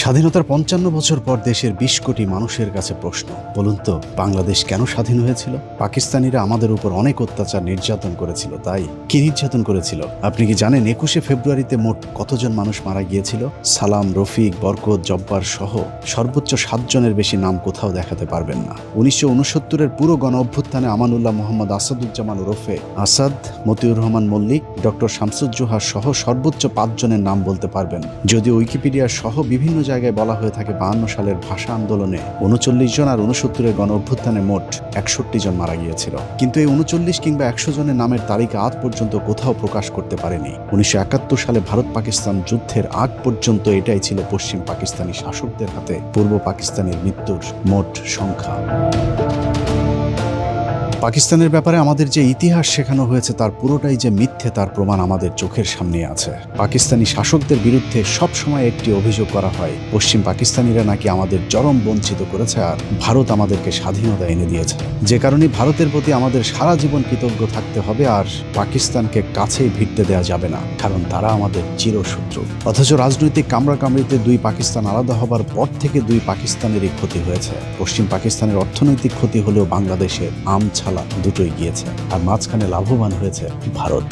স্বাধীনতার ৫৫ বছর পর দেশের ২০ কোটি মানুষের কাছে প্রশ্ন, বলুন তো বাংলাদেশ কেন স্বাধীন হয়েছিল? পাকিস্তানিরা আমাদের উপর অনেক অত্যাচার নির্যাতন করেছিল, তাই কি নির্যাতন করেছিল আপনি কি জানেন? ২১শে ফেব্রুয়ারিতে মোট কতজন মানুষ মারা গিয়েছিল? সালাম, রফিক, বরকত, জব্বার সহ সর্বোচ্চ ৭ জনের বেশি নাম কোথাও দেখাতে পারবেন না। ১৯৬৯-এর পুরো গণ অভ্যুত্থানে আমানুল্লাহ মোহাম্মদ আসাদুজ্জামান ওরফে আসাদ, মতিউর রহমান মল্লিক, ডক্টর শামসুজ্জোহা সহ সর্বোচ্চ ৫ জনের নাম বলতে পারবেন। যদিও উইকিপিডিয়া সহ বিভিন্ন জায়গায় বলা হয়ে থাকে ৫২ সালের ভাষা আন্দোলনে ৩৯ জন আর ৬৯-এর গণ অভ্যুত্থানে মোট ৬১ জন মারা গিয়েছিল। কিন্তু এই ৩৯ কিংবা ১০০ জনের নামের তালিকা আজ পর্যন্ত কোথাও প্রকাশ করতে পারেনি। ১৯৭১ সালে ভারত পাকিস্তান যুদ্ধের আগ পর্যন্ত এটাই ছিল পশ্চিম পাকিস্তানি শাসকদের হাতে পূর্ব পাকিস্তানের মৃত্যুর মোট সংখ্যা। পাকিস্তানের ব্যাপারে আমাদের যে ইতিহাস শেখানো হয়েছে তার পুরোটাই যে মিথ্যে তার প্রমাণ আমাদের চোখের সামনে আছে। পাকিস্তানি শাসকদের বিরুদ্ধে সবসময় একটি অভিযোগ করা হয়, পশ্চিম পাকিস্তানিরা নাকি আমাদের চরম বঞ্চিত করেছে আর ভারত আমাদেরকে স্বাধীনতা এনে দিয়েছে। যে কারণে ভারতের প্রতি আমাদের সারা জীবন কৃতজ্ঞ থাকতে হবে আর পাকিস্তানকে কাছেই ভিড়তে দেওয়া যাবে না, কারণ তারা আমাদের চিরশত্রু। অথচ রাজনৈতিক কামড়াকামড়িতে দুই পাকিস্তান আলাদা হবার পর থেকে দুই পাকিস্তানেরই ক্ষতি হয়েছে। পশ্চিম পাকিস্তানের অর্থনৈতিক ক্ষতি হলেও বাংলাদেশের দুটোই গিয়েছে আর মাঝখানে লাভবান হয়েছে ভারত।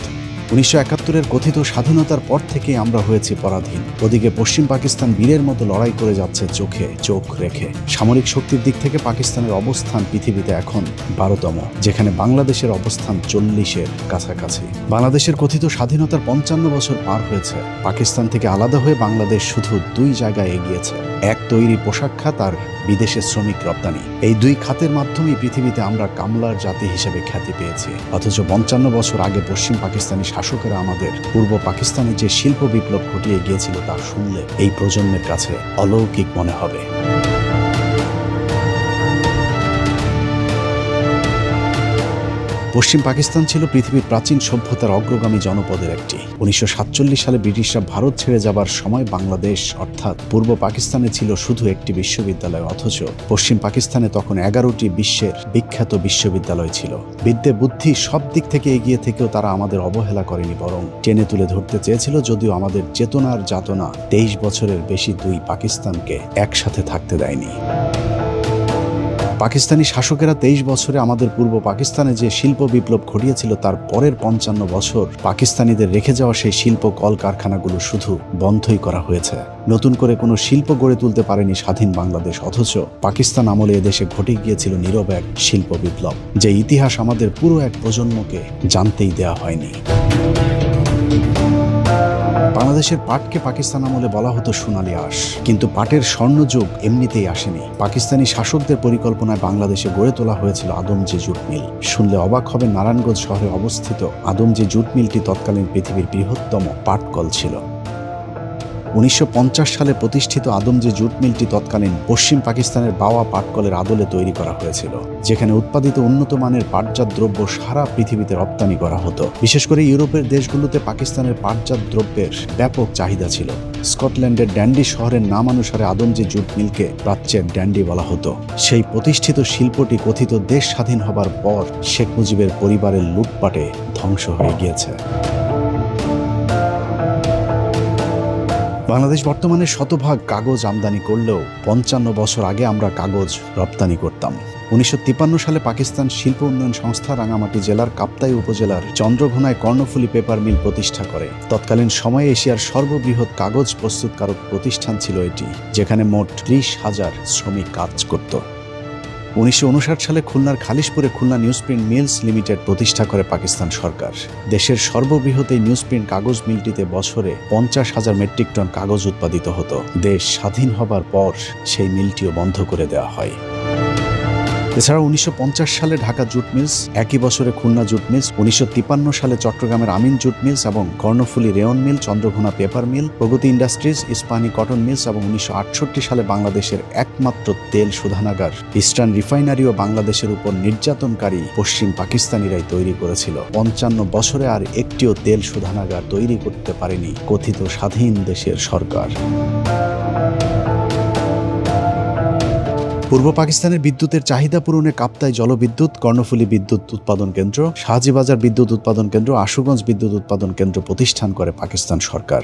১৯৭১-এর কথিত স্বাধীনতার পর থেকে আমরা হয়েছি পরাধীন। ওদিকে পশ্চিম পাকিস্তান বীরের মতো লড়াই করে যাচ্ছে চোখে চোখ রেখে। সামরিক শক্তির দিক থেকে পাকিস্তানের অবস্থান পৃথিবীতে এখন ১২তম, যেখানে বাংলাদেশের অবস্থান ৪০-এর কাছাকাছি। বাংলাদেশের কথিত স্বাধীনতার ৫৫ বছর পার হয়েছে। পাকিস্তান থেকে আলাদা হয়ে বাংলাদেশ শুধু দুই জায়গায় এগিয়েছে, এক তৈরি পোশাক খাত আর বিদেশে শ্রমিক রপ্তানি। এই দুই খাতের মাধ্যমেই পৃথিবীতে আমরা কামলার জাতি হিসেবে খ্যাতি পেয়েছি। অথচ ৫৫ বছর আগে পশ্চিম পাকিস্তানি শাসকেরা আমাদের পূর্ব পাকিস্তানে যে শিল্প বিপ্লব ঘটিয়ে গিয়েছিল তা শুনলে এই প্রজন্মের কাছে অলৌকিক মনে হবে। পশ্চিম পাকিস্তান ছিল পৃথিবীর প্রাচীন সভ্যতার অগ্রগামী জনপদের একটি। ১৯৪৭ সালে ব্রিটিশরা ভারত ছেড়ে যাবার সময় বাংলাদেশ অর্থাৎ পূর্ব পাকিস্তানে ছিল শুধু একটি বিশ্ববিদ্যালয়, অথচ পশ্চিম পাকিস্তানে তখন ১১টি বিশ্বের বিখ্যাত বিশ্ববিদ্যালয় ছিল। বিদ্যে বুদ্ধি সব দিক থেকে এগিয়ে থেকেও তারা আমাদের অবহেলা করেনি, বরং টেনে তুলে ধরতে চেয়েছিল। যদিও আমাদের চেতনার যাতনা ২৩ বছরের বেশি দুই পাকিস্তানকে একসাথে থাকতে দেয়নি। পাকিস্তানি শাসকেরা ২৩ বছরে আমাদের পূর্ব পাকিস্তানে যে শিল্প বিপ্লব ঘটিয়েছিল তার পরের ৫৫ বছর পাকিস্তানিদের রেখে যাওয়া সেই শিল্প কলকারখানাগুলো শুধু বন্ধই করা হয়েছে। নতুন করে কোনো শিল্প গড়ে তুলতে পারেনি স্বাধীন বাংলাদেশ। অথচ পাকিস্তান আমলে এদেশে ঘটে গিয়েছিল নীরব এক শিল্প বিপ্লব, যে ইতিহাস আমাদের পুরো এক প্রজন্মকে জানতেই দেওয়া হয়নি। বাংলাদেশের পাটকে পাকিস্তান আমলে বলা হতো সোনালী আঁশ, কিন্তু পাটের স্বর্ণযুগ এমনিতেই আসেনি। পাকিস্তানি শাসকদের পরিকল্পনায় বাংলাদেশে গড়ে তোলা হয়েছিল আদমজি জুট মিল। শুনলে অবাক হবে, নারায়ণগঞ্জ শহরে অবস্থিত আদমজি জুট মিলটি তৎকালীন পৃথিবীর বৃহত্তম পাটকল ছিল। ১৯৫০ সালে প্রতিষ্ঠিত আদমজি জুট মিলটি তৎকালীন পশ্চিম পাকিস্তানের বাওয়া পাটকলের আদলে তৈরি করা হয়েছিল, যেখানে উৎপাদিত উন্নত মানের পাটজাত দ্রব্য সারা পৃথিবীতে রপ্তানি করা হতো। বিশেষ করে ইউরোপের দেশগুলোতে পাকিস্তানের পাটজাত দ্রব্যের ব্যাপক চাহিদা ছিল। স্কটল্যান্ডের ড্যান্ডি শহরের নাম অনুসারে আদমজি জুট মিলকে প্রাচ্যের ড্যান্ডি বলা হতো। সেই প্রতিষ্ঠিত শিল্পটি কথিত দেশ স্বাধীন হবার পর শেখ মুজিবের পরিবারের লুটপাটে ধ্বংস হয়ে গিয়েছে। বাংলাদেশ বর্তমানে শতভাগ কাগজ আমদানি করলেও ৫৫ বছর আগে আমরা কাগজ রপ্তানি করতাম। ১৯৫৩ সালে পাকিস্তান শিল্প উন্নয়ন সংস্থা রাঙামাটি জেলার কাপ্তাই উপজেলার চন্দ্রঘোনায় কর্ণফুলী পেপার মিল প্রতিষ্ঠা করে। তৎকালীন সময়ে এশিয়ার সর্ববৃহৎ কাগজ প্রস্তুতকারক প্রতিষ্ঠান ছিল এটি, যেখানে মোট ৩০,০০০ শ্রমিক কাজ করত। ১৯৫৯ সালে খুলনার খালিশপুরে খুলনা নিউজপ্রিন্ট মিলস লিমিটেড প্রতিষ্ঠা করে পাকিস্তান সরকার। দেশের সর্ববৃহৎ এই নিউজপ্রিন্ট কাগজ মিলটিতে বছরে ৫০,০০০ মেট্রিক টন কাগজ উৎপাদিত হতো। দেশ স্বাধীন হবার পর সেই মিলটিও বন্ধ করে দেওয়া হয়। এছাড়া ১৯৫০ সালে ঢাকা জুট মিলস, একই বছরে খুলনা জুট মিলস, ১৯৫৩ সালে চট্টগ্রামের আমিন জুট মিলস এবং কর্ণফুলী রেয়ন মিল, চন্দ্রঘোনা পেপার মিল, প্রগতি ইন্ডাস্ট্রিজ, ইস্পাহানি কটন মিলস এবং ১৯৬৮ সালে বাংলাদেশের একমাত্র তেল শোধনাগার ইস্টার্ন রিফাইনারিও বাংলাদেশের উপর নির্যাতনকারী পশ্চিম পাকিস্তানিরাই তৈরি করেছিল। ৫৫ বছরে আর একটিও তেল শোধনাগার তৈরি করতে পারেনি কথিত স্বাধীন দেশের সরকার। পূর্ব পাকিস্তানের বিদ্যুতের চাহিদা পূরণে কাপ্তাই জলবিদ্যুৎ, কর্ণফুলী বিদ্যুৎ উৎপাদন কেন্দ্র, শাহজিবাজার বিদ্যুৎ উৎপাদন কেন্দ্র, আশুগঞ্জ বিদ্যুৎ উৎপাদন কেন্দ্র প্রতিষ্ঠান করে পাকিস্তান সরকার।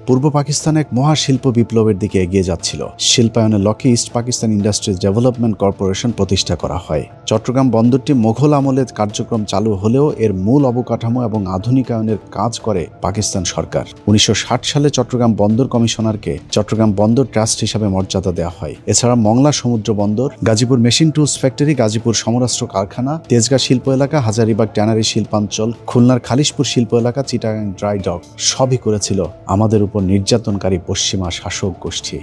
পূর্ব পাকিস্তান এক মহাশিল্প বিপ্লবের দিকে এগিয়ে যাচ্ছিল। শিল্পায়নে লক্ষ্যে east Pakistan industries development corporation প্রতিষ্ঠা করা হয়। চট্টগ্রাম বন্দরটি মোঘল আমলে কার্যক্রম চালু হলেও এর মূল অবকাঠামো এবং আধুনিকায়নের কাজ করে পাকিস্তান সরকার। 1960 সালে চট্টগ্রাম বন্দর কমিশনারকে চট্টগ্রাম বন্দর ট্রাস্ট হিসাবে মর্যাদা দেওয়া হয়। এছাড়া মংলা সমুদ্র বন্দর, Gazipur machine tools factory, Gazipur সমরাস্ত্র কারখানা, তেজগাঁ শিল্প এলাকা, হাজারীবাগ ট্যানারি শিল্পাঞ্চল, খুলনার খালিশপুর শিল্প এলাকা, চিটাগাং ড্রাই ডক সবই করেছিল আমাদের উপর নির্যাতনকারী পশ্চিমা শাসক গোষ্ঠী।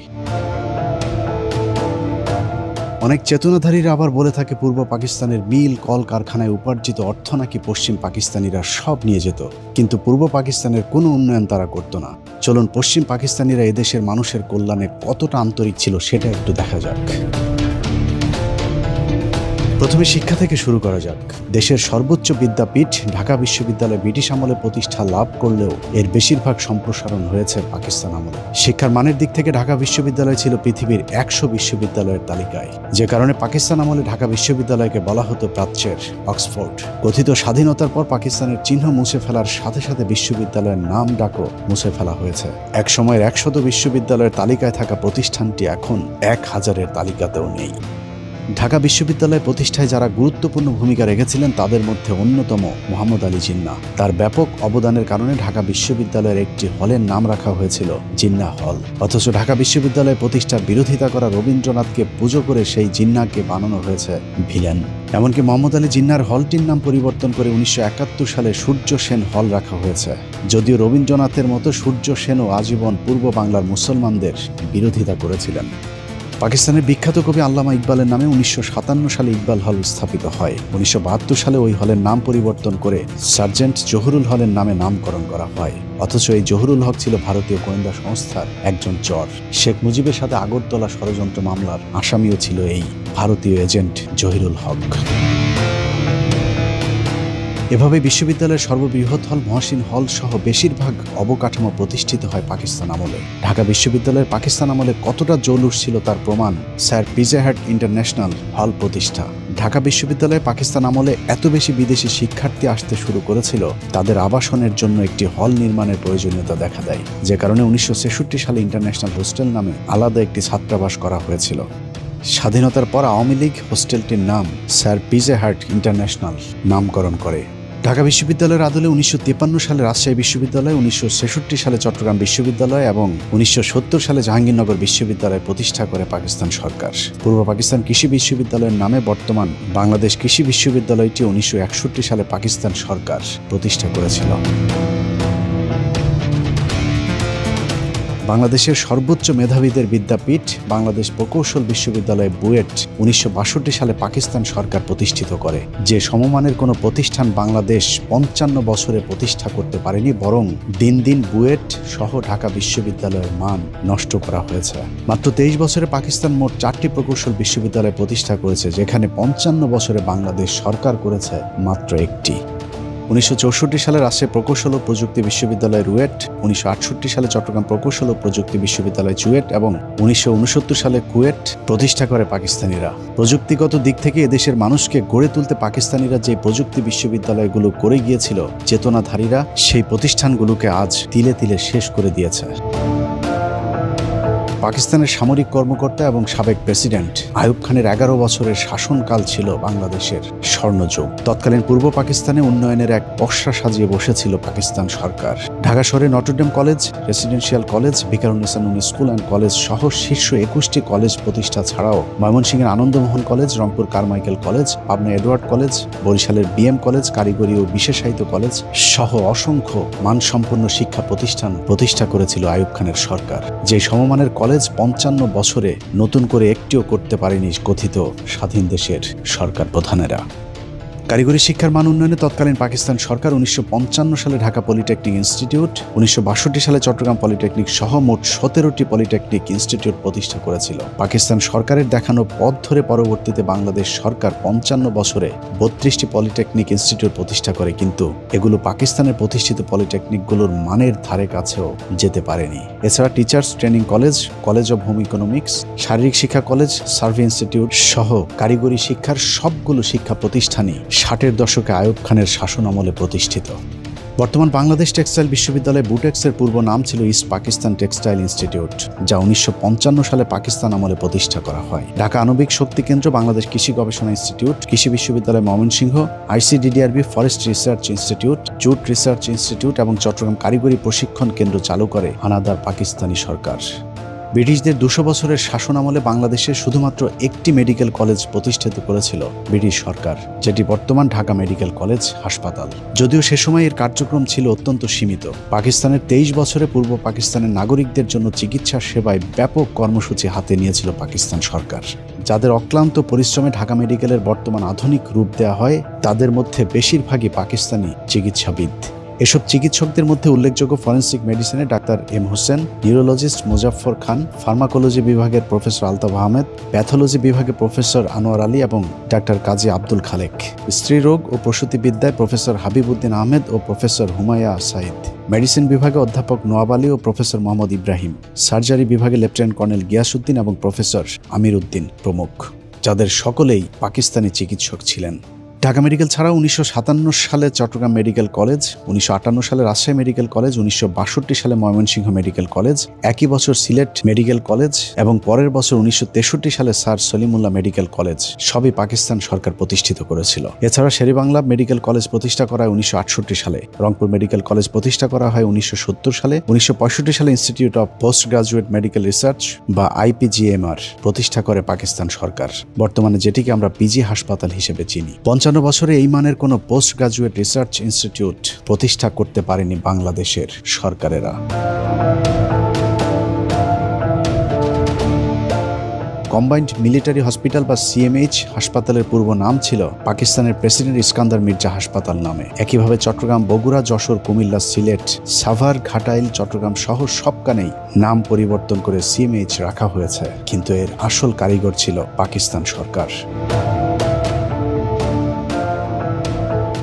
অনেক চেতনাধারীরা আবার বলে থাকে পূর্ব পাকিস্তানের মিল কল কারখানায় উপার্জিত অর্থ নাকি পশ্চিম পাকিস্তানিরা সব নিয়ে যেত, কিন্তু পূর্ব পাকিস্তানের কোনো উন্নয়ন তারা করতো না। চলুন পশ্চিম পাকিস্তানিরা এদেশের মানুষের কল্যাণে কতটা আন্তরিক ছিল সেটা একটু দেখা যাক। প্রথমে শিক্ষা থেকে শুরু করা যাক। দেশের সর্বোচ্চ বিদ্যাপীঠ ঢাকা বিশ্ববিদ্যালয় ব্রিটিশ আমলে প্রতিষ্ঠা লাভ করলেও এর বেশিরভাগ সম্প্রসারণ হয়েছে পাকিস্তান আমলে। শিক্ষার মানের দিক থেকে ঢাকা বিশ্ববিদ্যালয় ছিল পৃথিবীর 100 বিশ্ববিদ্যালয়ের তালিকায়, যে কারণে পাকিস্তান আমলে ঢাকা বিশ্ববিদ্যালয়কে বলা হতো প্রাচ্যের অক্সফোর্ড। কথিত স্বাধীনতার পর পাকিস্তানের চিহ্ন মুছে ফেলার সাথে সাথে বিশ্ববিদ্যালয়ের নাম ডাকও মুছে ফেলা হয়েছে। এক সময়ের 100 বিশ্ববিদ্যালয়ের তালিকায় থাকা প্রতিষ্ঠানটি এখন 1000-এর তালিকাতেও নেই। ঢাকা বিশ্ববিদ্যালয় প্রতিষ্ঠায় যারা গুরুত্বপূর্ণ ভূমিকা রেখেছিলেন তাদের মধ্যে অন্যতম মোহাম্মদ আলী জিন্নাহ। তার ব্যাপক অবদানের কারণে ঢাকা বিশ্ববিদ্যালয়ের একটি হলের নাম রাখা হয়েছিল জিন্নাহ হল। অথচ ঢাকা বিশ্ববিদ্যালয় প্রতিষ্ঠার বিরোধিতা করা রবীন্দ্রনাথকে পুজো করে সেই জিন্নাহকে বানানো হয়েছে ভিলেন। এমনকি মোহাম্মদ আলী জিন্নাহর হলটির নাম পরিবর্তন করে 1971 সালে সূর্য সেন হল রাখা হয়েছে। যদিও রবীন্দ্রনাথের মতো সূর্য সেনও আজীবন পূর্ব বাংলার মুসলমানদের বিরোধিতা করেছিলেন। পাকিস্তানের বিখ্যাত কবি আল্লামা ইকবালের নামে 1957 সালে ইকবাল হল স্থাপিত হয়। 1972 সালে ওই হলের নাম পরিবর্তন করে সার্জেন্ট জহুরুল হলের নামে নামকরণ করা হয়। অথচ এই জহুরুল হক ছিল ভারতীয় গোয়েন্দা সংস্থার একজন চর। শেখ মুজিবের সাথে আগরতলা ষড়যন্ত্র মামলার আসামিও ছিল এই ভারতীয় এজেন্ট জহিরুল হক। এভাবে বিশ্ববিদ্যালয়ের সর্ববৃহৎ হল মহসিন হল সহ বেশিরভাগ অবকাঠামো প্রতিষ্ঠিত হয় পাকিস্তান আমলে। ঢাকা বিশ্ববিদ্যালয়ের পাকিস্তান আমলে কতটা জৌলুস ছিল তার প্রমাণ স্যার পিজে হাট ইন্টারন্যাশনাল হল প্রতিষ্ঠা। ঢাকা বিশ্ববিদ্যালয়ে পাকিস্তান আমলে এত বেশি বিদেশি শিক্ষার্থী আসতে শুরু করেছিল, তাদের আবাসনের জন্য একটি হল নির্মাণের প্রয়োজনীয়তা দেখা দেয়, যে কারণে 1966 সালে ইন্টারন্যাশনাল হোস্টেল নামে আলাদা একটি ছাত্রাবাস করা হয়েছিল। স্বাধীনতার পর আওয়ামী লীগ হোস্টেলটির নাম স্যার পিজে হাট ইন্টারন্যাশনাল নামকরণ করে। ঢাকা বিশ্ববিদ্যালয়ের আদলে 1953 সালে রাজশাহী বিশ্ববিদ্যালয়, 1966 সালে চট্টগ্রাম বিশ্ববিদ্যালয় এবং 1970 সালে জাহাঙ্গীরনগর বিশ্ববিদ্যালয় প্রতিষ্ঠা করে পাকিস্তান সরকার। পূর্ব পাকিস্তান কৃষি বিশ্ববিদ্যালয়ের নামে বর্তমান বাংলাদেশ কৃষি বিশ্ববিদ্যালয়টি 1961 সালে পাকিস্তান সরকার প্রতিষ্ঠা করেছিল। বাংলাদেশের সর্বোচ্চ মেধাবীদের বিদ্যাপীঠ বাংলাদেশ প্রকৌশল বিশ্ববিদ্যালয় বুয়েট 1962 সালে পাকিস্তান সরকার প্রতিষ্ঠিত করে। যে সমমানের কোনো প্রতিষ্ঠান বাংলাদেশ 55 বছরে প্রতিষ্ঠা করতে পারেনি, বরং দিন দিন বুয়েট সহ ঢাকা বিশ্ববিদ্যালয়ের মান নষ্ট করা হয়েছে। মাত্র 23 বছরে পাকিস্তান মোট 4টি প্রকৌশল বিশ্ববিদ্যালয় প্রতিষ্ঠা করেছে, যেখানে 55 বছরে বাংলাদেশ সরকার করেছে মাত্র একটি। 1964 সালে রাজশাহী প্রকৌশল ও প্রযুক্তি বিশ্ববিদ্যালয় রুয়েট, 1968 সালে চট্টগ্রাম প্রকৌশল ও প্রযুক্তি বিশ্ববিদ্যালয় চুয়েট এবং 1969 সালে কুয়েট প্রতিষ্ঠা করে পাকিস্তানিরা। প্রযুক্তিগত দিক থেকে এদেশের মানুষকে গড়ে তুলতে পাকিস্তানিরা যে প্রযুক্তি বিশ্ববিদ্যালয়গুলো করে গিয়েছিল, চেতনাধারীরা সেই প্রতিষ্ঠানগুলোকে আজ তিলে তিলে শেষ করে দিয়েছে। পাকিস্তানের সামরিক কর্মকর্তা এবং সাবেক প্রেসিডেন্ট আইয়ুব খানের 11 বছরের শাসনকাল ছিল বাংলাদেশের স্বর্ণযুগ। তৎকালীন পূর্ব পাকিস্তানে উন্নয়নের এক পসরা সাজিয়ে বসেছিল পাকিস্তান সরকার। ঢাকা শহরে Notre Dame college, residential college, Viqarunnisa Noon school and college সহ শীর্ষ 21টি কলেজ প্রতিষ্ঠা ছাড়াও ময়মনসিংহের Anandamohan college, Rangpur Carmichael college, Pabna Edward college, বরিশালের বিএম কলেজ, কারিগরি ও বিশেষায়িত কলেজ সহ অসংখ্য মানসম্পন্ন শিক্ষা প্রতিষ্ঠান প্রতিষ্ঠা করেছিল আইয়ুব খানের সরকার। যে সমমানের কলেজ 55 বছরে নতুন করে একটিও করতে পারেনি কথিত স্বাধীন দেশের সরকার প্রধানেরা। কারিগরি শিক্ষার মান উন্নয়নে তৎকালীন পাকিস্তান সরকার 1955 সালে ঢাকা পলিটেকনিক ইনস্টিটিউট, 1962 সালে চট্টগ্রাম পলিটেকনিক সহ মোট 17টি পলিটেকনিক ইনস্টিটিউট প্রতিষ্ঠা করেছিল। পাকিস্তান সরকারের দেখানো পথ ধরে পরবর্তীতে বাংলাদেশ সরকার 55 বছরে 32টি পলিটেকনিক ইনস্টিটিউট প্রতিষ্ঠা করে, কিন্তু এগুলো পাকিস্তানের প্রতিষ্ঠিত পলিটেকনিকগুলোর মানের ধারে কাছেও যেতে পারেনি। এছাড়া teachers training college, college of home economics, শারীরিক শিক্ষা কলেজ, সার্ভে ইনস্টিটিউট সহ কারিগরি শিক্ষার সবগুলো শিক্ষা প্রতিষ্ঠানই 60-এর দশকে আইয়ুব খানের শাসন আমলে প্রতিষ্ঠিত। বর্তমান বাংলাদেশ টেক্সটাইল বিশ্ববিদ্যালয় বুটেক্সের পূর্ব নাম ছিল ইস্ট পাকিস্তান টেক্সটাইল ইনস্টিটিউট, যা 1955 সালে পাকিস্তান আমলে প্রতিষ্ঠা করা হয়। ঢাকা আণবিক শক্তি কেন্দ্র, বাংলাদেশ কৃষি গবেষণা ইনস্টিটিউট, কৃষি বিশ্ববিদ্যালয় Mymensingh, ICDDRB forest research institute, jute research institute এবং চট্টগ্রাম কারিগরি প্রশিক্ষণ কেন্দ্র চালু করে হানাদার পাকিস্তানি সরকার। ব্রিটিশদের 200 বছরের শাসন আমলে বাংলাদেশে শুধুমাত্র একটি মেডিকেল কলেজ প্রতিষ্ঠিত করেছিল ব্রিটিশ সরকার, যেটি বর্তমান ঢাকা মেডিকেল কলেজ হাসপাতাল। যদিও সে সময় এর কার্যক্রম ছিল অত্যন্ত সীমিত। পাকিস্তানের 23 বছরে পূর্ব পাকিস্তানের নাগরিকদের জন্য চিকিৎসা সেবায় ব্যাপক কর্মসূচি হাতে নিয়েছিল পাকিস্তান সরকার, যাদের অক্লান্ত পরিশ্রমে ঢাকা মেডিকেলের বর্তমান আধুনিক রূপ দেওয়া হয়। তাদের মধ্যে বেশিরভাগই পাকিস্তানি চিকিৎসাবিদ। এসব চিকিৎসকদের মধ্যে উল্লেখযোগ্য ফরেন্সিক মেডিসিনে doctor M Hossain, neurologist Muzaffar Khan, pharmacology বিভাগের প্রফেসর আলতাফ আহমেদ, প্যাথোলজি বিভাগে প্রফেসর আনোয়ার আলী এবং ডাক্তার কাজী আব্দুল খালেক, স্ত্রীরোগ ও প্রসূতিবিদ্যায় প্রফেসর হাবিবউদ্দিন আহমেদ ও প্রফেসর হুমায়া সাইদ, মেডিসিন বিভাগে অধ্যাপক নোয়াব আলী ও প্রফেসর মোহাম্মদ ইব্রাহিম, সার্জারি বিভাগে লেফটেন্যান্ট কর্নেল গিয়াসউদ্দিন এবং প্রফেসর আমির উদ্দিন প্রমুখ, যাদের সকলেই পাকিস্তানি চিকিৎসক ছিলেন। ঢাকা মেডিকেল ছাড়াও 1957 সালে চট্টগ্রাম মেডিকেল কলেজ, 1958 সালে রাজশাহী মেডিকেল কলেজ, 1962 সালে ময়মনসিংহ মেডিকেল কলেজ, একই বছর সিলেট মেডিকেল কলেজ এবং পরের বছর 1963 সালে স্যার সলিমুল্লাহ মেডিকেল কলেজ সবই পাকিস্তান সরকার প্রতিষ্ঠিত করেছিল। এছাড়া শেরেবাংলা মেডিকেল কলেজ প্রতিষ্ঠা করা হয় 1968 সালে, রংপুর মেডিকেল কলেজ প্রতিষ্ঠা করা হয় 1970 সালে, 1965 সালে institute of post graduate medical research বা IPGMR প্রতিষ্ঠা করে পাকিস্তান সরকার, বর্তমানে যেটিকে আমরা পিজি হাসপাতাল হিসেবে চিনি। 55 বছরে এই মানের কোনো পোস্ট গ্রাজুয়েট রিসার্চ ইনস্টিটিউট প্রতিষ্ঠা করতে পারেনি বাংলাদেশের সরকারেরা। কম্বাইন্ড মিলিটারি হসপিটাল বা CMH হাসপাতালের পূর্ব নাম ছিল পাকিস্তানের প্রেসিডেন্ট ইস্কান্দার মির্জা হাসপাতাল নামে। একইভাবে চট্টগ্রাম, বগুড়া, যশোর, কুমিল্লা, সিলেট, সাভার, ঘাটাইল, চট্টগ্রাম সহ সবখানেই নাম পরিবর্তন করে CMH রাখা হয়েছে, কিন্তু এর আসল কারিগর ছিল পাকিস্তান সরকার।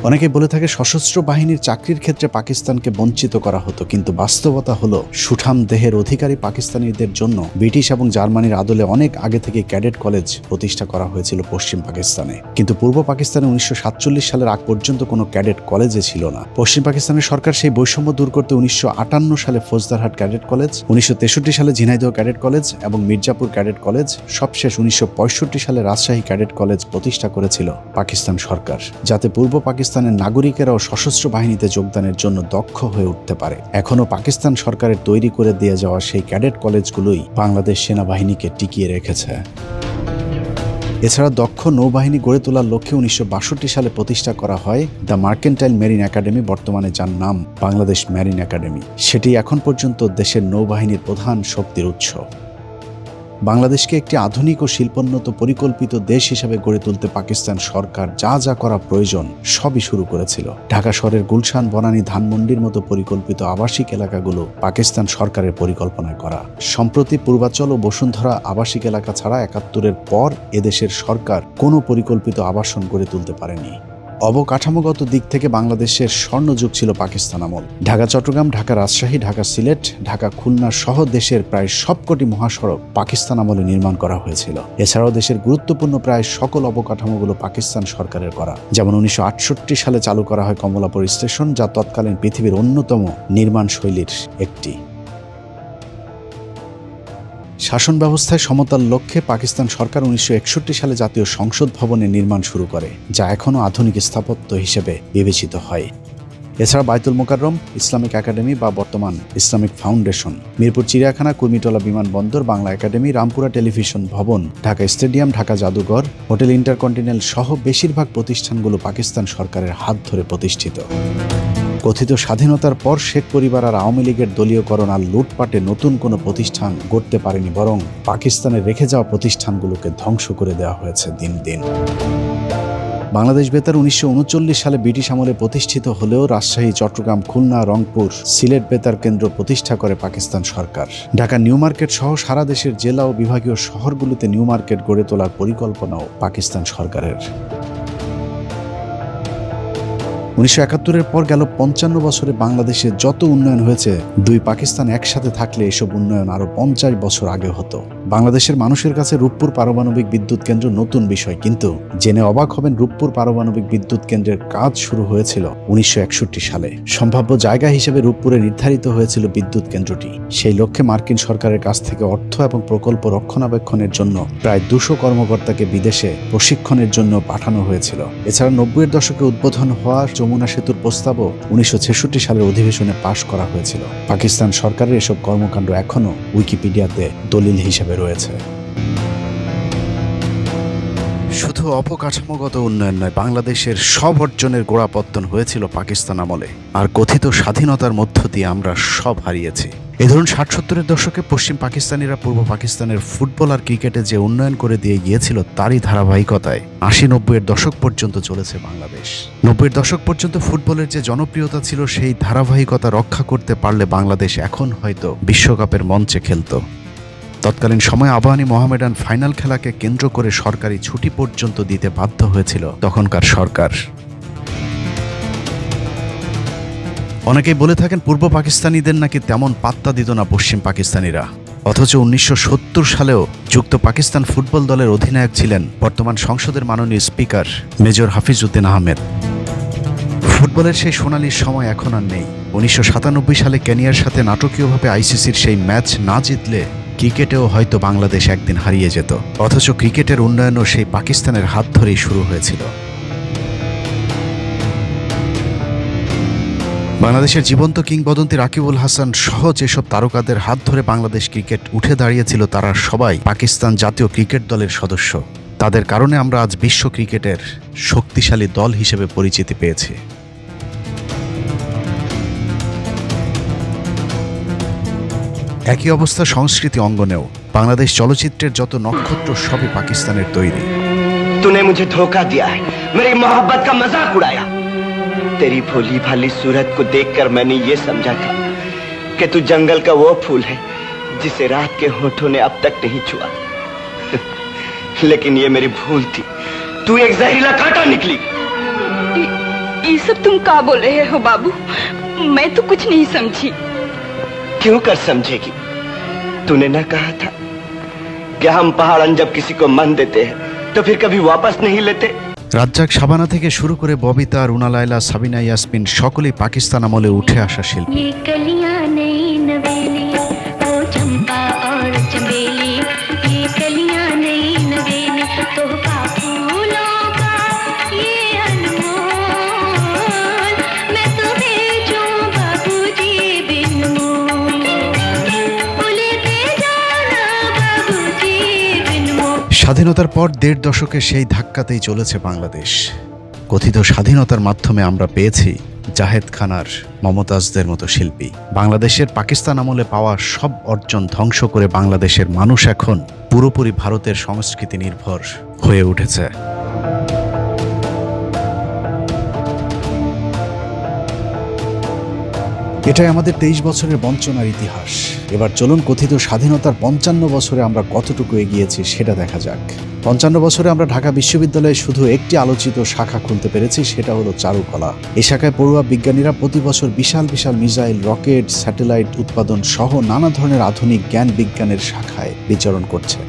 অনেকে বলে থাকে সশস্ত্র বাহিনীর চাকরির ক্ষেত্রে পাকিস্তানকে বঞ্চিত করা হতো, কিন্তু বাস্তবতা হলো সুঠাম দেহের অধিকারী পাকিস্তানিদের জন্য ব্রিটিশ এবং জার্মানির আদলে অনেক আগে থেকে ক্যাডেট কলেজ প্রতিষ্ঠা করা হয়েছিল পশ্চিম পাকিস্তানে, কিন্তু পূর্ব পাকিস্তানে 1947 সালের আগ পর্যন্ত কোনো ক্যাডেট কলেজে ছিল না। পশ্চিম পাকিস্তানের সরকার সেই বৈষম্য দূর করতে 1958 সালে ফৌজদারহাট ক্যাডেট কলেজ, 1963 সালে ঝিনাইদহ ক্যাডেট কলেজ এবং মির্জাপুর ক্যাডেট কলেজ, সবশেষ 1965 সালে রাজশাহী ক্যাডেট কলেজ প্রতিষ্ঠা করেছিল পাকিস্তান সরকার, যাতে পূর্ব পাকিস্তানের নাগরিকেরাও সশস্ত্র বাহিনীতে যোগদানের জন্য দক্ষ হয়ে উঠতে পারে। এখনও পাকিস্তান সরকারের তৈরি করে দিয়ে যাওয়া সেই ক্যাডেট কলেজগুলোই বাংলাদেশ সেনাবাহিনীকে টিকিয়ে রেখেছে। এছাড়া দক্ষ নৌবাহিনী গড়ে তোলার লক্ষ্যে 1962 সালে প্রতিষ্ঠা করা হয় দ্য মার্কেন্টাইল মেরিন একাডেমি, বর্তমানে যার নাম বাংলাদেশ মেরিন একাডেমি। সেটি এখন পর্যন্ত দেশের নৌবাহিনীর প্রধান শক্তির উৎস। বাংলাদেশকে একটি আধুনিক ও শিল্পোন্নত পরিকল্পিত দেশ হিসেবে গড়ে তুলতে পাকিস্তান সরকার যা যা করা প্রয়োজন সবই শুরু করেছিল। ঢাকা শহরের গুলশান, বনানী, ধানমন্ডির মতো পরিকল্পিত আবাসিক এলাকাগুলো পাকিস্তান সরকারের পরিকল্পনায় করা। সম্প্রতি পূর্বাচল ও বসুন্ধরা আবাসিক এলাকা ছাড়া 71-এর পর এদেশের সরকার কোনো পরিকল্পিত আবাসন গড়ে তুলতে পারেনি। অবকাঠামোগত দিক থেকে বাংলাদেশের স্বর্ণযুগ ছিল পাকিস্তান আমল। ঢাকা চট্টগ্রাম, ঢাকা রাজশাহী, ঢাকা সিলেট, ঢাকা খুলনা সহ দেশের প্রায় সবকটি মহাসড়ক পাকিস্তান আমলে নির্মাণ করা হয়েছিল। এছাড়াও দেশের গুরুত্বপূর্ণ প্রায় সকল অবকাঠামোগুলো পাকিস্তান সরকারের করা। যেমন 1968 সালে চালু করা হয় কমলাপুর স্টেশন, যা তৎকালীন পৃথিবীর অন্যতম নির্মাণ শৈলীর একটি। শাসন ব্যবস্থায় সমতার লক্ষ্যে পাকিস্তান সরকার 1961 সালে জাতীয় সংসদ ভবনের নির্মাণ শুরু করে, যা এখনও আধুনিক স্থাপত্য হিসেবে বিবেচিত হয়। এছাড়া বায়তুল মোকাররম, ইসলামিক একাডেমি বা বর্তমান ইসলামিক ফাউন্ডেশন, মিরপুর চিড়িয়াখানা, কুর্মিটোলা বিমানবন্দর, বাংলা একাডেমি, রামপুরা টেলিভিশন ভবন, ঢাকা স্টেডিয়াম, ঢাকা জাদুঘর, হোটেল ইন্টারকন্টিনেন্টাল সহ বেশিরভাগ প্রতিষ্ঠানগুলো পাকিস্তান সরকারের হাত ধরে প্রতিষ্ঠিত। কথিত স্বাধীনতার পর শেখ পরিবার আর আওয়ামী লীগের দলীয়করণ আর লুটপাটে নতুন কোনো প্রতিষ্ঠান গড়তে পারেনি, বরং পাকিস্তানে রেখে যাওয়া প্রতিষ্ঠানগুলোকে ধ্বংস করে দেওয়া হয়েছে দিন দিন। বাংলাদেশ বেতার 1939 সালে ব্রিটিশ আমলে প্রতিষ্ঠিত হলেও রাজশাহী, চট্টগ্রাম, খুলনা, রংপুর, সিলেট বেতার কেন্দ্র প্রতিষ্ঠা করে পাকিস্তান সরকার। ঢাকা নিউ মার্কেট সহ সারা দেশের জেলা ও বিভাগীয় শহরগুলোতে নিউ মার্কেট গড়ে তোলার পরিকল্পনাও পাকিস্তান সরকারের। 1971-এর পর গেল 55 বছরে বাংলাদেশে যত উন্নয়ন হয়েছে, দুই পাকিস্তান একসাথে থাকলে এসব উন্নয়ন আরো 50 বছর আগে হতো। বাংলাদেশের মানুষের কাছে রূপপুর পারমাণবিক বিদ্যুৎ কেন্দ্র নতুন বিষয়, কিন্তু জেনে অবাক হবেন রূপপুর পারমাণবিক বিদ্যুৎ কেন্দ্রের কাজ শুরু হয়েছিল 1961 সালে। সম্ভাব্য জায়গা হিসেবে রূপপুরে নির্ধারিত হয়েছিল বিদ্যুৎ কেন্দ্রটি। সেই লক্ষ্যে মার্কিন সরকারের কাছ থেকে অর্থ এবং প্রকল্প রক্ষণাবেক্ষণের জন্য প্রায় 200 কর্মকর্তাকে বিদেশে প্রশিক্ষণের জন্য পাঠানো হয়েছিল। এছাড়া 90-এর দশকে উদ্বোধন হওয়া যমুনা সেতুর প্রস্তাবও 1966 সালের অধিবেশনে পাশ করা হয়েছিল। পাকিস্তান সরকারের এসব কর্মকাণ্ড এখনও উইকিপিডিয়াতে দলিল হিসেবে রয়েছে। শুধু অবকাঠামোগত উন্নয়ন নয়, বাংলাদেশের সব অর্জনের গোড়াপত্তন হয়েছিল পাকিস্তান আমলে। আর কথিত স্বাধীনতার মধ্য দিয়ে আমরা সব হারিয়েছি। এ ধরুন 60-70-এর দশকে পশ্চিম পাকিস্তানিরা পূর্ব পাকিস্তানের ফুটবল আর ক্রিকেটে যে উন্নয়ন করে দিয়ে গিয়েছিল, তারই ধারাবাহিকতায় 80-90-এর দশক পর্যন্ত চলেছে বাংলাদেশ। 90-এর দশক পর্যন্ত ফুটবলের যে জনপ্রিয়তা ছিল, সেই ধারাবাহিকতা রক্ষা করতে পারলে বাংলাদেশ এখন হয়তো বিশ্বকাপের মঞ্চে খেলত। তৎকালীন সময়ে আবাহনী মোহামেডান ফাইনাল খেলাকে কেন্দ্র করে সরকারি ছুটি পর্যন্ত দিতে বাধ্য হয়েছিল তখনকার সরকার। অনেকেই বলে থাকেন পূর্ব পাকিস্তানিদের নাকি তেমন পাত্তা দিত না পশ্চিম পাকিস্তানিরা, অথচ 1970 সালেও যুক্ত পাকিস্তান ফুটবল দলের অধিনায়ক ছিলেন বর্তমান সংসদের মাননীয় স্পিকার মেজর হাফিজউদ্দিন আহমেদ। ফুটবলের সেই সোনালি সময় এখন আর নেই। 1997 সালে কেনিয়ার সাথে নাটকীয়ভাবে আইসিসির সেই ম্যাচ না জিতলে ক্রিকেটেও হয়তো বাংলাদেশ একদিন হারিয়ে যেত। অথচ ক্রিকেটের উন্নয়নও সেই পাকিস্তানের হাত ধরেই শুরু হয়েছিল। বাংলাদেশের জীবন্ত কিংবদন্তি রাকিবুল হাসান সহ যেসব তারকাদের হাত ধরে বাংলাদেশ ক্রিকেট উঠে দাঁড়িয়েছিল, তারা সবাই পাকিস্তান জাতীয় ক্রিকেট দলের সদস্য। তাদের কারণে আমরা আজ বিশ্ব ক্রিকেটের শক্তিশালী দল হিসেবে পরিচিতি পেয়েছি। একই অবস্থা সংস্কৃতি অঙ্গনেও। বাংলাদেশ চলচ্চিত্রের যত নক্ষত্র সবই পাকিস্তানের তৈরি। तूने मुझे धोखा दिया है, मेरी मोहब्बत का मजाक उड़ाया। तेरी भोली भाली सूरत को देखकर मैंने ये समझा था कि तू जंगल का वो फूल है जिसे रात के होठों ने अब तक नहीं छुआ। लेकिन ये मेरी भूल थी, तू एक जहरीला कांटा निकली। ये सब तुम क्या बोल रहे हो बाबू? मैं तो कुछ नहीं समझी। क्यों कर समझेगी? तूने ना कहा था कि हम पहाड़न जब किसी को मन देते हैं तो फिर कभी वापस नहीं लेते। রাজ্জাক, শাবানা থেকে শুরু করে ববিতা, রুনা লায়লা, সাবিনা ইয়াসমিন সকলেই পাকিস্তান আমলে উঠে আসা শিল্পী। স্বাধীনতার পর 1.5 দশকে সেই ধাক্কাতেই চলেছে বাংলাদেশ। কথিত স্বাধীনতার মাধ্যমে আমরা পেয়েছি জাহেদ খান আর মমতাজদের মতো শিল্পী। বাংলাদেশের পাকিস্তান আমলে পাওয়া সব অর্জন ধ্বংস করে বাংলাদেশের মানুষ এখন পুরোপুরি ভারতের সংস্কৃতি নির্ভর হয়ে উঠেছে। এটাই আমাদের 23 বছরের বঞ্চনার ইতিহাস। এবার চলুন কথিত স্বাধীনতার 55 বছরে আমরা কতটুকু এগিয়েছি সেটা দেখা যাক। 55 বছরে আমরা ঢাকা বিশ্ববিদ্যালয়ে শুধু একটি আলোচিত শাখা খুলতে পেরেছি, সেটা হলো চারুকলা। এই শাখায় পড়ুয়া বিজ্ঞানীরা প্রতি বছর বিশাল বিশাল মিসাইল, রকেট, স্যাটেলাইট উৎপাদন সহ নানা ধরনের আধুনিক জ্ঞান বিজ্ঞানের শাখায় বিচরণ করছে।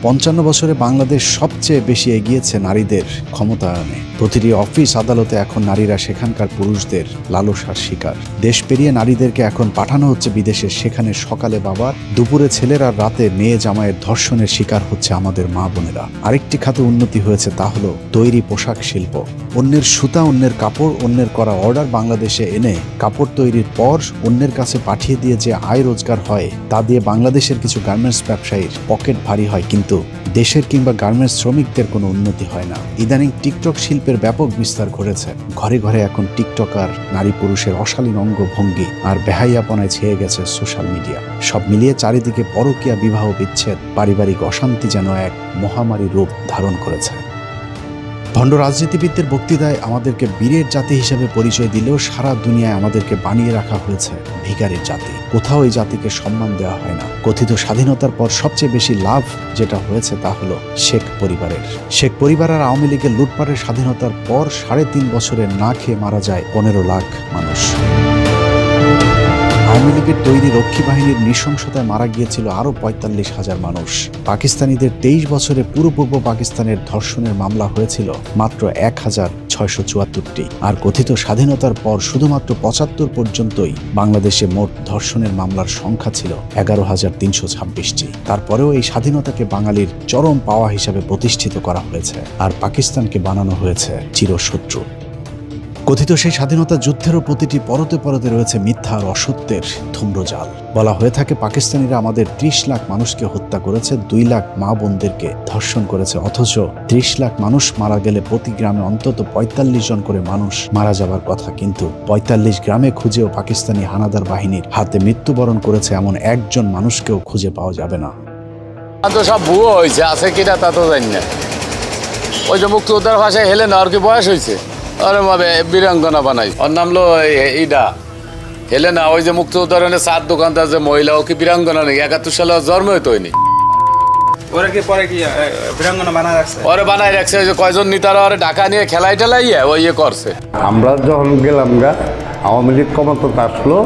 55 বছরে বাংলাদেশ সবচেয়ে বেশি এগিয়েছে নারীদের ক্ষমতায়নে। প্রতিটি অফিস আদালতে এখন নারীরা সেখানকার পুরুষদের লালসার শিকার। দেশ পেরিয়ে নারীদেরকে এখন পাঠানো হচ্ছে বিদেশে, সেখানে সকালে বাবার, দুপুরে ছেলের আর রাতে মেয়ে জামাইয়ের ধর্ষণের শিকার হচ্ছে আমাদের মা বোনেরা। আরেকটি খাতে উন্নতি হয়েছে, তা হলো তৈরি পোশাক শিল্প। অন্যের সুতা, অন্যের কাপড়, অন্যের করা অর্ডার বাংলাদেশে এনে কাপড় তৈরির পর অন্যের কাছে পাঠিয়ে দিয়ে যে আয় রোজগার হয়, তা দিয়ে বাংলাদেশের কিছু গার্মেন্টস ব্যবসায়ীর পকেট ভারী হয়, কিন্তু দেশের কিংবা গার্মেন্টস শ্রমিকদের কোনো উন্নতি হয় না। ইদানিং টিকটক শিল্পের ব্যাপক বিস্তার ঘটেছে। ঘরে ঘরে এখন টিকটকার, নারী পুরুষের অশালীন অঙ্গভঙ্গি আর বেহাইয়াপনায় ছেয়ে গেছে সোশ্যাল মিডিয়া। সব মিলিয়ে চারিদিকে পরকীয়া, বিবাহ বিচ্ছেদ, পারিবারিক অশান্তি যেন এক মহামারী রূপ ধারণ করেছে। ভণ্ড রাজনীতিবিদদের বক্তৃতায় আমাদেরকে বীরের জাতি হিসেবে পরিচয় দিলেও সারা দুনিয়ায় আমাদেরকে বানিয়ে রাখা হয়েছে ভিখারির জাতি। কোথাও এই জাতিকে সম্মান দেওয়া হয় না। কথিত স্বাধীনতার পর সবচেয়ে বেশি লাভ যেটা হয়েছে তা হলো শেখ পরিবারের। শেখ পরিবার আর আওয়ামী লীগের লুটপাটের স্বাধীনতার পর 3.5 বছরে না খেয়ে মারা যায় 15 লাখ মানুষ। আওয়ামী লীগের তৈরি রক্ষী বাহিনীর নৃশংসতায় মারা গিয়েছিল আরও 45,000 মানুষ। পাকিস্তানিদের 23 বছরে পুরো পূর্ব পাকিস্তানের ধর্ষণের মামলা হয়েছিল মাত্র 1,674টি। আর কথিত স্বাধীনতার পর শুধুমাত্র 75 পর্যন্তই বাংলাদেশে মোট ধর্ষণের মামলার সংখ্যা ছিল 11,326টি। তারপরেও এই স্বাধীনতাকে বাঙালির চরম পাওয়া হিসাবে প্রতিষ্ঠিত করা হয়েছে, আর পাকিস্তানকে বানানো হয়েছে চিরশত্রু। কথিত সেই স্বাধীনতা যুদ্ধেরও প্রতিটি পরতে পরতে রয়েছে মিথ্যা আর অসত্যের ধূম্রজাল। বলা হয়ে থাকে পাকিস্তানিরা আমাদের 30 লাখ মানুষকে হত্যা করেছে, 2 লাখ মা বোনদেরকে ধর্ষণ করেছে, অথচ 30 লাখ মানুষ মারা গেলে প্রতি গ্রামে অন্তত 45 জন করে মানুষ মারা যাবার কথা, কিন্তু 45 গ্রামে খুঁজেও পাকিস্তানি হানাদার বাহিনীর হাতে মৃত্যুবরণ করেছে এমন একজন মানুষকেও খুঁজে পাওয়া যাবে না। সব ভুয়ো হয়েছে, আছে কিনা তা তো জানি না। ওই যে মুক্তিযোদ্ধার ভাষায় হেলেনা, আর কি বয়স হয়েছে? আরে মাবে বীরাঙ্গনা বানাই, ওর নাম লো ইডা হেলেনা। ওই যে মুক্তিযোদ্ধার চার দোকানদার যে মহিলা, ও কি বীরাঙ্গনা নেই? 71 সালে জন্ম হইতো হয়নি। ওরে বানাই রাখছে। ওই যে কয়জন নেতারা ওরে ঢাকা নিয়ে খেলাই টেলাই ওই ইয়ে করছে। আমরা যখন গেলাম গা, আওয়ামী লীগ ক্ষমতা আসলো,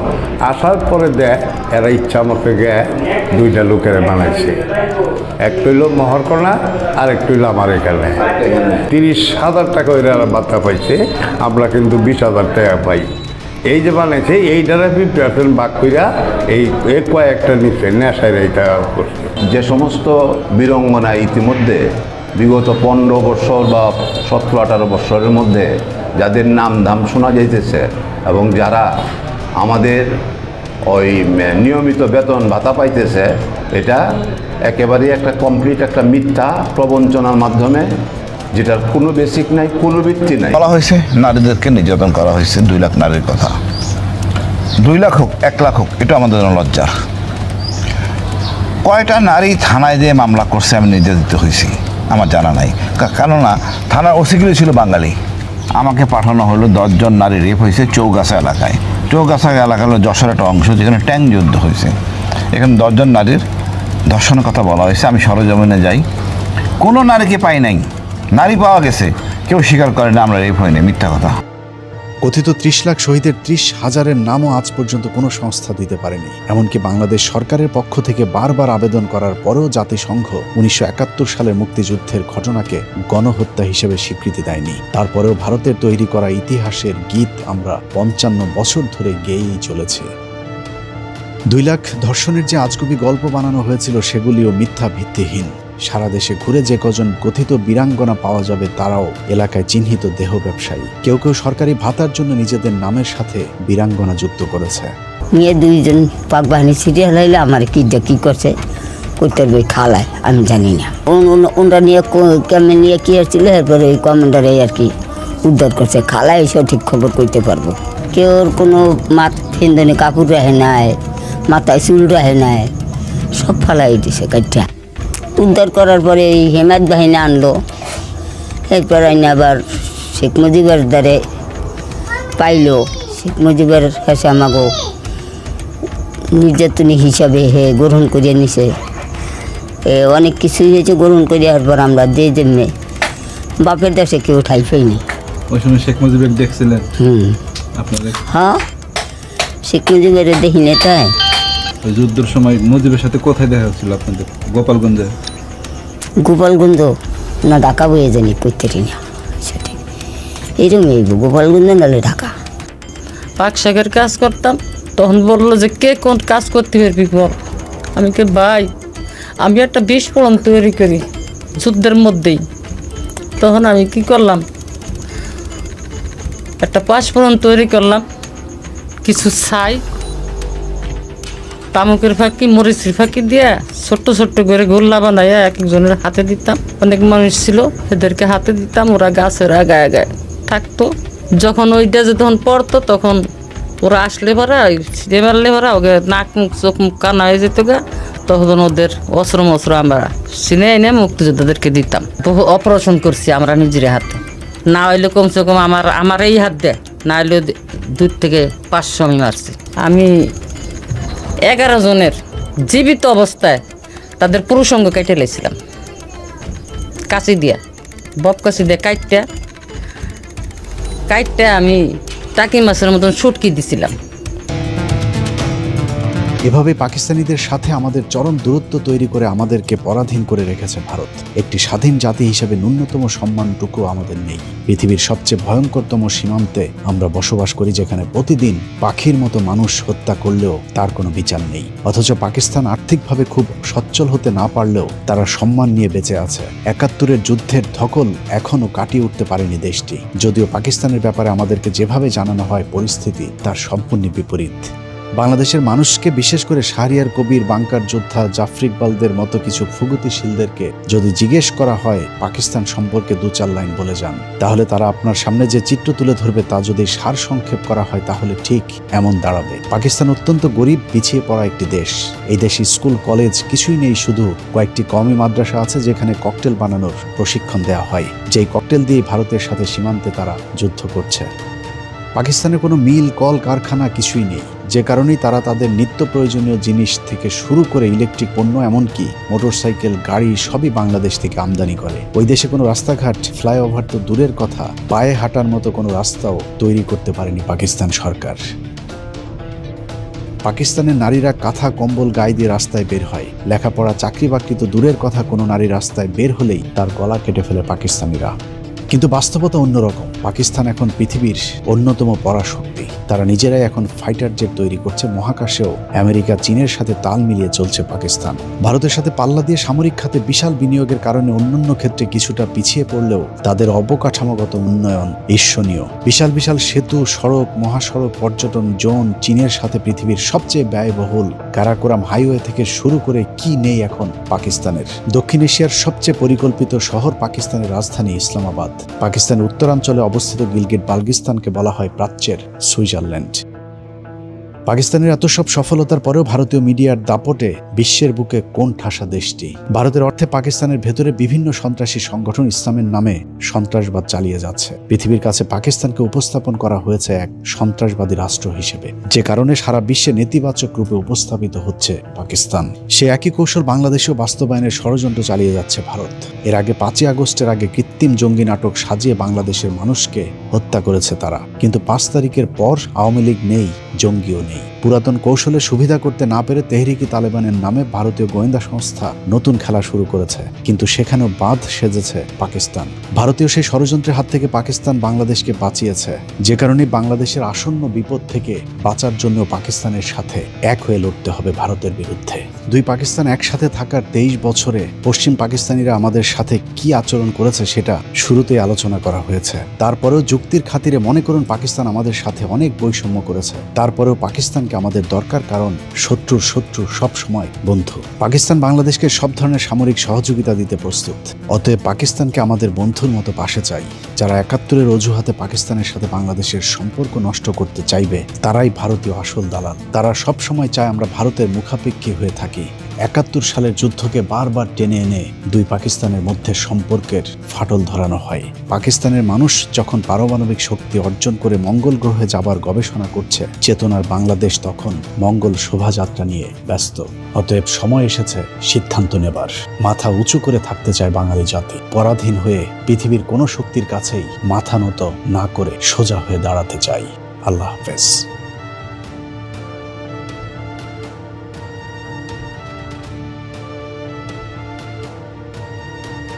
আসার পরে দেয় এরা ইচ্ছা মতো গিয়ে 2টা লোকের বানাইছে। একটা হইল মহরকোনা আর একটা হইল আমার এখানে। 30,000 টাকা ওই বার্তা পাইছে, আমরা কিন্তু 20,000 টাকা পাই। এই যে বানাইছে এইটারা 50% ভাগ কইরা এই কয়েকটা নিচ্ছে নেশায় এইটা করছে। যে সমস্ত বীরঙ্গনা ইতিমধ্যে বিগত 15 বছর বা 17-18 বছরের মধ্যে যাদের নাম ধাম শোনা যাইতেছে এবং যারা আমাদের ওই নিয়মিত বেতন ভাতা পাইতেছে, এটা একেবারেই একটা কমপ্লিট একটা মিথ্যা প্রবঞ্চনার মাধ্যমে, যেটার কোনো বেসিক নাই, কোনো ভিত্তি নাই। বলা হয়েছে নারীদেরকে নির্যাতন করা হয়েছে, 2 লাখ নারীর কথা। 2 লাখ হোক 1 লাখ হোক, এটা আমাদের জন্য লজ্জা। কয়টা নারী থানায় দিয়ে মামলা করছে আমি নির্যাতিত হয়েছি আমার জানা নাই, কেননা থানার ওসিগুলি ছিল বাঙালি। আমাকে পাঠানো হলো 10 জন নারী রেপ হয়েছে চৌগাছা এলাকায়। চৌগাছা এলাকা হলো যশোর একটা অংশ, যেখানে ট্যাঙ্ক যুদ্ধ হয়েছে। এখানে 10 জন নারীর ধর্ষণের কথা বলা হয়েছে। আমি সরজমিনে যাই, কোনো নারীকে পাই নাই। নারী পাওয়া গেছে, কেউ স্বীকার করে না আমরা রেপ হয়নি, মিথ্যা কথা। কথিত 30 লাখ শহীদের 30,000-এর নামও আজ পর্যন্ত কোনো সংস্থা দিতে পারেনি। এমনকি বাংলাদেশ সরকারের পক্ষ থেকে বারবার আবেদন করার পরেও জাতিসংঘ 1971 সালের মুক্তিযুদ্ধের ঘটনাকে গণহত্যা হিসেবে স্বীকৃতি দেয়নি। তারপরেও ভারতের তৈরি করা ইতিহাসের গীত আমরা 55 বছর ধরে গেয়েই চলেছি। 2 লাখ ধর্ষণের যে আজগুবি গল্প বানানো হয়েছিল, সেগুলিও মিথ্যা, ভিত্তিহীন। সারা দেশে ঘুরে যে কজন কথিত বীরাঙ্গনা পাওয়া যাবে, তারাও এলাকায় চিহ্নিত দেহ ব্যবসায়ী। কেউ কেউ সরকারি ভাতার জন্য নিজেদের নামের সাথে বীরাঙ্গনা যুক্ত করেছে। নিয়ে 2 জন পাক বাহিনী সিরিয়াল হইলে আমার কি করছে করতে বই খালায় আমি জানি না। ওনরা নিয়ে কেমন নিয়ে কি আসছিল, এরপরে ওই কমান্ডারে আর কি উদ্ধার করছে। খালায় সঠিক খবর করতে পারবো। কেউ কোনো ফেন্দনে কাপড় রাখে নাই, মাথায় চুল রাখে নাই, সব ফালাই দিছে কাইটা। উদ্ধার করার পরে এই হেমায়ত বাহিনী আনলো। এরপর আইনে আবার শেখ মুজিবের দ্বারে পাইলো। শেখ মুজিবের কাছে আমাকে নির্যাতনী হিসাবে গ্রহণ করে নিছে। অনেক কিছুই হয়েছে, গ্রহণ করে পর আমরা যে যেমনি বাপের দেশে কেউ ঠাই পাইনি। ওই সময় শেখ মুজিবের দেখছিলেন? হ্যাঁ, শেখ মুজিবের দেখিনি। তাই যুদ্ধের সময় মুজিবের সাথে কোথায় দেখা হচ্ছিল আপনাদের? গোপালগঞ্জে? গোপালগঞ্জ না ঢাকা বয়ে জানি করতে না, সেটা এইরকম গোপালগঞ্জ নাহলে ঢাকা। পাক শাকের কাজ করতাম, তখন বললো যে কে কোন কাজ করতে পারবি বল। আমি কে ভাই, আমি একটা বিস্ফোরণ তৈরি করি যুদ্ধের মধ্যেই। তখন আমি কি করলাম, একটা পাঁচফোড়ন তৈরি করলাম, কিছু ছাই, তামুকের ফাঁকি, মরিচের ফাঁকি দিয়ে ছোট্ট ছোট্ট করে গোল্লা বানাইয়া এক একজনের হাতে দিতাম। অনেক মানুষ ছিল, এদেরকে হাতে দিতাম, ওরা গাছের গায়ে গায়ে থাকতো। যখন ওইটা যে তখন পড়তো, তখন ওরা আসলে ভরা ছিঁড়ে মারলে ভরা ওকে নাক মুখ চোখ মুখ কানা হয়ে যেত গা। তখন ওদের অস্ত্র আমরা চিনে এনে মুক্তিযোদ্ধাদেরকে দিতাম। অপারেশন করছি আমরা নিজের হাতে। না হইলে কমসে কম আমার এই হাত দেয়, না হইলে 2 থেকে 500 আমি মারছি। আমি 11 জনের জীবিত অবস্থায় তাদের পুরুষঙ্গ কেটে লেছিলাম কাশি দিয়া, বব কাশি দিয়ে কাইটটা আমি টাকি মাছের মতন শুটকি দিছিলাম। এভাবে পাকিস্তানিদের সাথে আমাদের চরম দূরত্ব তৈরি করে আমাদেরকে পরাধীন করে রেখেছে ভারত। একটি স্বাধীন জাতি হিসেবে ন্যূনতম সম্মানটুকু আমাদের নেই। পৃথিবীর সবচেয়ে ভয়ঙ্করতম সীমান্তে আমরা বসবাস করি, যেখানে প্রতিদিন পাখির মতো মানুষ হত্যা করলেও তার কোনো বিচার নেই। অথচ পাকিস্তান আর্থিকভাবে খুব সচ্ছল হতে না পারলেও তারা সম্মান নিয়ে বেঁচে আছে। 71-এর যুদ্ধের ধকল এখনও কাটিয়ে উঠতে পারেনি দেশটি। যদিও পাকিস্তানের ব্যাপারে আমাদেরকে যেভাবে জানানো হয়, পরিস্থিতি তার সম্পূর্ণ বিপরীত। বাংলাদেশের মানুষকে, বিশেষ করে শাহরিয়ার কবির, বাংকার যোদ্ধা, জাফর ইকবালদের মতো কিছু প্রগতিশীলদেরকে যদি জিজ্ঞেস করা হয় পাকিস্তান সম্পর্কে 2-4 লাইন বলে যান, তাহলে তারা আপনার সামনে যে চিত্র তুলে ধরবে তা যদি সার সংক্ষেপ করা হয় তাহলে ঠিক এমন দাঁড়াবে। পাকিস্তান অত্যন্ত গরিব, পিছিয়ে পড়া একটি দেশ। এই দেশে স্কুল, কলেজ কিছুই নেই, শুধু কয়েকটি কওমি মাদ্রাসা আছে যেখানে ককটেল বানানোর প্রশিক্ষণ দেওয়া হয়, যেই ককটেল দিয়ে ভারতের সাথে সীমান্তে তারা যুদ্ধ করছে। পাকিস্তানে কোনো মিল, কল কারখানা কিছুই নেই, যে কারণেই তারা তাদের নিত্য প্রয়োজনীয় জিনিস থেকে শুরু করে ইলেকট্রিক পণ্য, এমনকি মোটরসাইকেল, গাড়ি সবই বাংলাদেশ থেকে আমদানি করে। ওই দেশে কোনো রাস্তাঘাট, ফ্লাইওভার তো দূরের কথা, পায়ে হাঁটার মতো কোনো রাস্তাও তৈরি করতে পারেনি পাকিস্তান সরকার। পাকিস্তানের নারীরা কাঁথা কম্বল গায়ে দিয়ে রাস্তায় বের হয়। লেখাপড়া, চাকরি বাকরি তো দূরের কথা, কোনো নারী রাস্তায় বের হলেই তার গলা কেটে ফেলে পাকিস্তানিরা। কিন্তু বাস্তবতা অন্যরকম। পাকিস্তান এখন পৃথিবীর অন্যতম পরাশক্তি। তারা নিজেরাই এখন ফাইটার জেট তৈরি করছে। মহাকাশেও আমেরিকা, চীনের সাথে তাল মিলিয়ে চলছে পাকিস্তান। ভারতের সাথে পাল্লা দিয়ে সামরিক খাতে বিশাল বিনিয়োগের কারণে অন্যান্য ক্ষেত্রে কিছুটা পিছিয়ে পড়লেও তাদের অবকাঠামোগত উন্নয়ন ঈর্ষণীয়। বিশাল বিশাল সেতু, সড়ক, মহাসড়ক, পর্যটন জোন, চীনের সাথে পৃথিবীর সবচেয়ে ব্যয়বহুল কারাকোরাম হাইওয়ে থেকে শুরু করে কি নেই এখন পাকিস্তানের। দক্ষিণ এশিয়ার সবচেয়ে পরিকল্পিত শহর পাকিস্তানের রাজধানী ইসলামাবাদ। পাকিস্তানের উত্তরাঞ্চলে অবস্থিত গিলগিট বালগিস্তানকে বলা হয় প্রাচ্যের সুইজারল্যান্ড। পাকিস্তানের এত সব সফলতার পরেও ভারতীয় মিডিয়ার দাপটে বিশ্বের বুকে কোন ঠাসা দেশটি। ভারতের অর্থে পাকিস্তানের ভেতরে বিভিন্ন সন্ত্রাসী সংগঠন ইসলামের নামে সন্ত্রাসবাদ চালিয়ে যাচ্ছে। পৃথিবীর কাছে পাকিস্তানকে উপস্থাপন করা হয়েছে এক সন্ত্রাসবাদী রাষ্ট্র হিসেবে, যে কারণে সারা বিশ্বে নেতিবাচক রূপে উপস্থাপিত হচ্ছে পাকিস্তান। সে একই কৌশল বাংলাদেশেও বাস্তবায়নের ষড়যন্ত্র চালিয়ে যাচ্ছে ভারত। এর আগে 5ই আগস্টের আগে কৃত্রিম জঙ্গি নাটক সাজিয়ে বাংলাদেশের মানুষকে হত্যা করেছে তারা। কিন্তু 5 তারিখের পর আওয়ামী লীগ নেই, জঙ্গিও নেই। পুরাতন কৌশলে সুবিধা করতে না পেরে তেহরিকি তালেবানের নামে ভারতীয় গোয়েন্দা সংস্থা নতুন খেলা শুরু করেছে, কিন্তু সেখানেও বাঁধ সেজেছে পাকিস্তান। ভারতীয় সেই ষড়যন্ত্রের হাত থেকে পাকিস্তান বাংলাদেশকে বাঁচিয়েছে, যে কারণে বাংলাদেশের আসন্ন বিপদ থেকে বাঁচার জন্য পাকিস্তানের সাথে এক হয়ে লড়তে হবে ভারতের বিরুদ্ধে। 2 পাকিস্তান একসাথে থাকার 23 বছরে পশ্চিম পাকিস্তানিরা আমাদের সাথে কি আচরণ করেছে সেটা শুরুতেই আলোচনা করা হয়েছে। তারপরেও যুক্তির খাতিরে মনে করুন পাকিস্তান আমাদের সাথে অনেক বৈষম্য করেছে, তারপরেও পাকিস্তানকে আমাদের দরকার, কারণ শত্রুর শত্রু সব সময় বন্ধু। পাকিস্তান বাংলাদেশকে সব ধরনের সামরিক সহযোগিতা দিতে প্রস্তুত। অতএব পাকিস্তানকে আমাদের বন্ধুর মতো পাশে চাই। যারা 71-এর অজুহাতে পাকিস্তানের সাথে বাংলাদেশের সম্পর্ক নষ্ট করতে চাইবে তারাই ভারতীয় আসল দালাল। তারা সব সময় চায় আমরা ভারতের মুখাপেক্ষী হয়ে থাকি। 71 সালের যুদ্ধকে বারবার টেনে এনে 2 পাকিস্তানের মধ্যে সম্পর্কের ফাটল ধরানো হয়। পাকিস্তানের মানুষ যখন পারমাণবিক শক্তি অর্জন করে মঙ্গল গ্রহে যাবার গবেষণা করছে, চেতনার বাংলাদেশ তখন মঙ্গল শোভাযাত্রা নিয়ে ব্যস্ত। অতএব সময় এসেছে সিদ্ধান্ত নেবার। মাথা উঁচু করে থাকতে চায় বাঙালি জাতি। পরাধীন হয়ে পৃথিবীর কোনো শক্তির কাছেই মাথা নত না করে সোজা হয়ে দাঁড়াতে চাই। আল্লাহ হাফেজ।